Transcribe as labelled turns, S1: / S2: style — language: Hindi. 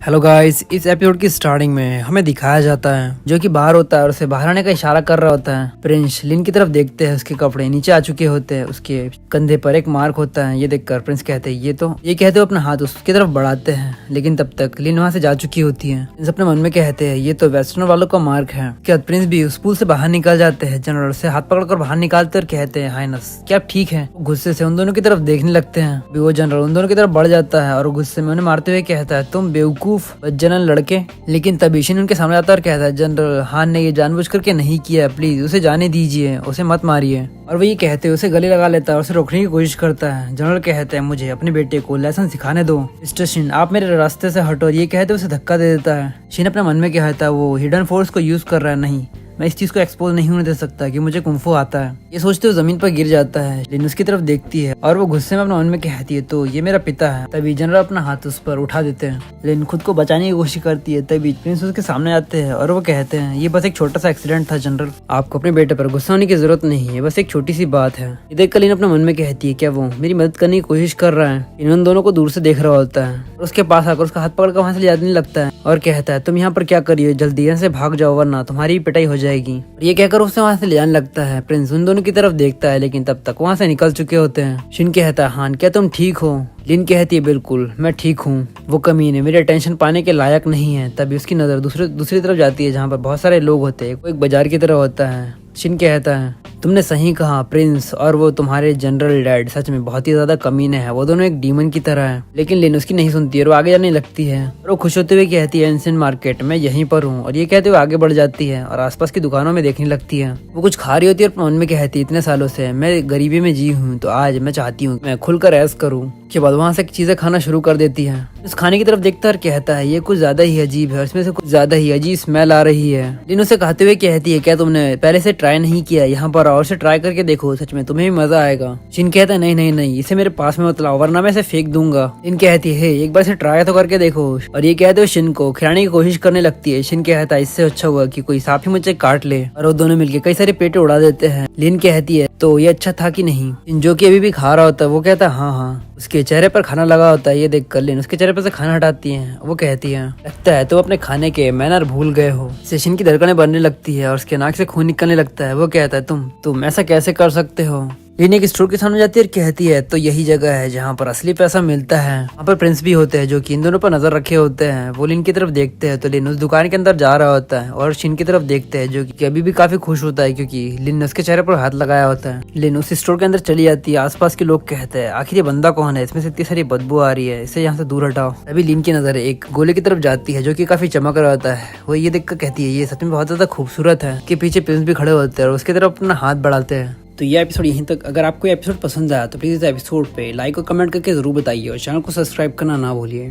S1: हेलो गाइस, इस एपिसोड की स्टार्टिंग में हमें दिखाया जाता है जो कि बाहर होता है और उसे बाहर आने का इशारा कर रहा होता है। प्रिंस लिन की तरफ देखते हैं, उसके कपड़े नीचे आ चुके होते हैं, उसके कंधे पर एक मार्क होता है। ये देखकर प्रिंस कहते हैं ये कहते हुए अपना हाथ उसकी तरफ बढ़ाते हैं, लेकिन तब तक लिन वहाँ से जा चुकी होती है। प्रिंस अपने मन में कहते हैं ये तो वेस्टर्न वालों का मार्क है। उसके बाद प्रिंस भी उस पूल से बाहर निकल जाते हैं। जनरल से हाथ पकड़कर बाहर निकालते और कहते हैं हाइनस क्या आप ठीक है। गुस्से से उन दोनों की तरफ देखने लगते हैं। वो जनरल उन दोनों की तरफ बढ़ जाता है और गुस्से में उन्हें मारते हुए कहता है तुम बेवकूफ बदजनन लड़के। लेकिन तभी शिन उनके सामने आता और कहता है जनरल हान ने ये जानबूझ करके नहीं किया, प्लीज उसे जाने दीजिए, उसे मत मारिए। और वो ये कहते हुए उसे गले लगा लेता है और उसे रोकने की कोशिश करता है। जनरल कहते हैं मुझे अपने बेटे को लेसन सिखाने दो। मिस्टर शिन आप मेरे रास्ते से हटो। ये कहते उसे धक्का दे देता है। शिन अपने मन में कहता है वो हिडन फोर्स को यूज कर रहा है, नहीं मैं इस चीज को एक्सपोज नहीं होने दे सकता कि मुझे कुंफू आता है। ये सोचते हुए जमीन पर गिर जाता है। लिन उसकी तरफ देखती है और वो गुस्से में अपने मन में कहती है तो ये मेरा पिता है। तभी जनरल अपना हाथ उस पर उठा देते हैं। लिन खुद को बचाने की कोशिश करती है। तभी प्रिंस उसके सामने आते हैं और वो कहते हैं ये बस एक छोटा सा एक्सीडेंट था जनरल, आपको अपने बेटे पर गुस्सा होने की जरूरत नहीं है, बस एक छोटी सी बात है। ये देखकर लिन अपने मन में कहती है क्या वो मेरी मदद करने की कोशिश कर रहा है। इन दोनों को दूर से देख रहा होता है और उसके पास आकर उसका हाथ पकड़कर वहाँ से ले जाने लगता है और कहता है तुम यहाँ पर क्या करिए, जल्दी यहाँ से भाग जाओ वरना तुम्हारी पिटाई हो जाएगी। ये कहकर उसे वहाँ से ले जाने लगता है। प्रिंस उन दोनों की तरफ देखता है लेकिन तब तक वहाँ से निकल चुके होते हैं। शिन कहता है हान क्या तुम ठीक हो। लिन कहती है बिल्कुल मैं ठीक हूँ, वो कमीने मेरे अटेंशन पाने के लायक नहीं है। तभी उसकी नजर दूसरी तरफ जाती है जहाँ पर बहुत सारे लोग होते हैं। वो एक बाजार की तरह होता है। शिन कहता है तुमने सही कहा प्रिंस, और वो तुम्हारे जनरल डैड सच में बहुत ही ज्यादा कमीने हैं, वो दोनों एक डीमन की तरह है। लेकिन लिन उसकी नहीं सुनती है और वो आगे जाने लगती है और वो खुश होते हुए कहती है एंशिएंट मार्केट मैं यहीं पर हूँ। और ये कहते हुए आगे बढ़ जाती है और आसपास की दुकानों में देखने लगती है। वो कुछ खा रही होती है और मन में कहती है इतने सालों से मैं गरीबी में जी हूँ तो आज मैं चाहती हूँ मैं खुलकर ऐश करूँ। के बाद वहाँ से चीजें खाना शुरू कर देती है। उस खाने की तरफ देखता और कहता है ये कुछ ज्यादा ही अजीब है, इसमें से कुछ ज्यादा ही अजीब स्मेल आ रही है। लिन उसे कहते हुए कहती है क्या तुमने पहले से ट्राई नहीं किया, यहाँ पर और से ट्राई करके देखो, सच में तुम्हें भी मजा आएगा। शिन कहता है नहीं नहीं नहीं इसे मेरे पास में मत लाओ वरना मैं इसे फेंक दूंगा। लिन कहती है एक बार से ट्राई तो करके देखो। और ये कहते हुए शिन को खिलाने की कोशिश करने लगती है। शिन कहता है इससे अच्छा हुआ कि कोई सांप ही मुझे काट ले। और वो दोनों मिलकर कई सारे पेटे उड़ा देते हैं। लिन कहती है तो ये अच्छा था कि नहीं। जो कि अभी भी खा रहा होता है वो कहता है हाँ। उसके चेहरे पर खाना लगा होता है। ये देख कर लिन उसके चेहरे पर से खाना हटाती है। वो कहती है लगता है तुम अपने खाने के मैनर भूल गए हो। सेशन की धड़कनें बढ़ने लगती है और उसके नाक से खून निकलने लगता है। वो कहता है तुम ऐसा कैसे कर सकते हो। लिन एक स्टोर के सामने जाती है और कहती है तो यही जगह है जहाँ पर असली पैसा मिलता है। वहाँ पर प्रिंस भी होते हैं जो कि इन दोनों पर नजर रखे होते हैं। वो लिन की तरफ देखते हैं तो लिन उस दुकान के अंदर जा रहा होता है और शिन की तरफ देखते हैं जो कि अभी भी काफी खुश होता है क्योंकि लिन ने उसके चेहरे पर हाथ लगाया होता है। लिन उस स्टोर के अंदर चली जाती है। आसपास के लोग कहते हैं आखिर ये बंदा कौन है, इसमें से इतनी सारी बदबू आ रही है, इसे यहाँ से दूर हटाओ। अभी लिन की नजर एक गोले की तरफ जाती है जो कि काफी चमक रहा होता है। वो ये देखकर कहती है ये सच में बहुत ज्यादा खूबसूरत है। के पीछे प्रिंस भी खड़े होते हैं और उसकी तरफ अपना हाथ बढ़ाते हैं। तो ये एपिसोड यहीं तक। अगर आपको एपिसोड पसंद आया तो प्लीज इस एपिसोड पे लाइक और कमेंट करके जरूर बताइए और चैनल को सब्सक्राइब करना ना भूलिए।